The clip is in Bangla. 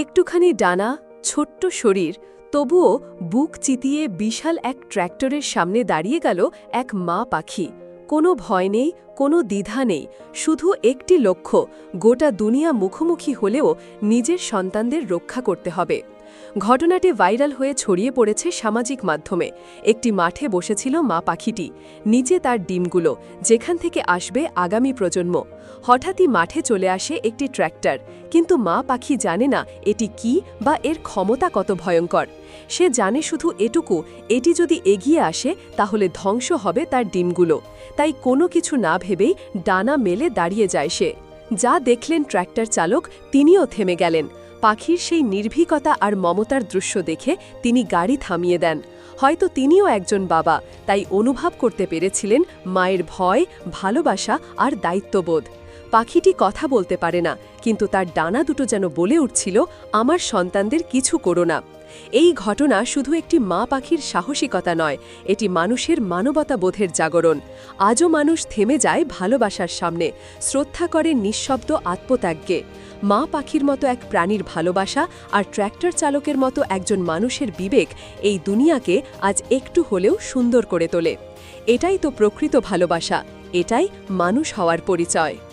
একটুখানি ডানা, ছোট্ট শরীর, তবুও বুক চিতিয়ে বিশাল এক ট্র্যাক্টরের সামনে দাঁড়িয়ে গেল এক মা পাখি। কোনো ভয় নেই, কোনো দ্বিধা নেই, শুধু একটি লক্ষ্য, গোটা দুনিয়া মুখোমুখি হলেও নিজের সন্তানদের রক্ষা করতে হবে। ঘটনাটি ভাইরাল হয়ে ছড়িয়ে পড়েছে সামাজিক মাধ্যমে। একটি মাঠে বসেছিল মা পাখিটি, নিচে তার ডিমগুলো, যেখান থেকে আসবে আগামী প্রজন্ম। হঠাৎই মাঠে চলে আসে একটি ট্র্যাক্টর, কিন্তু মা পাখি জানে না এটি কি বা এর ক্ষমতা কত ভয়ঙ্কর। সে জানে শুধু এটুকু, এটি যদি এগিয়ে আসে তাহলে ধ্বংস হবে তার ডিমগুলো। তাই কোনো কিছু না ভেবেই ডানা মেলে দাঁড়িয়ে যায় সে। যা দেখলেন ট্র্যাক্টর চালক, তিনিও থেমে গেলেন। পাখির সেই নির্ভীকতা আর মমতার দৃশ্য দেখে তিনি গাড়ি থামিয়ে দেন। হয়তো তিনিও একজন বাবা, তাই অনুভব করতে পেরেছিলেন মায়ের ভয়, ভালোবাসা আর দায়িত্ববোধ। পাখিটি কথা বলতে পারে না, কিন্তু তার ডানা দুটো যেন বলে উঠছিল, আমার সন্তানদের কিছু করো না। এই ঘটনা শুধু একটি মা পাখির সাহসিকতা নয়, এটি মানুষের মানবতাবোধের জাগরণ। আজও মানুষ থেমে যায় ভালোবাসার সামনে, শ্রদ্ধা করে নিঃশব্দ আত্মত্যাগকে। মা পাখির মতো এক প্রাণীর ভালোবাসা আর ট্র্যাক্টর চালকের মতো একজন মানুষের বিবেক এই দুনিয়াকে আজ একটু হলেও সুন্দর করে তোলে। এটাই তো প্রকৃত ভালোবাসা, এটাই মানুষ হওয়ার পরিচয়।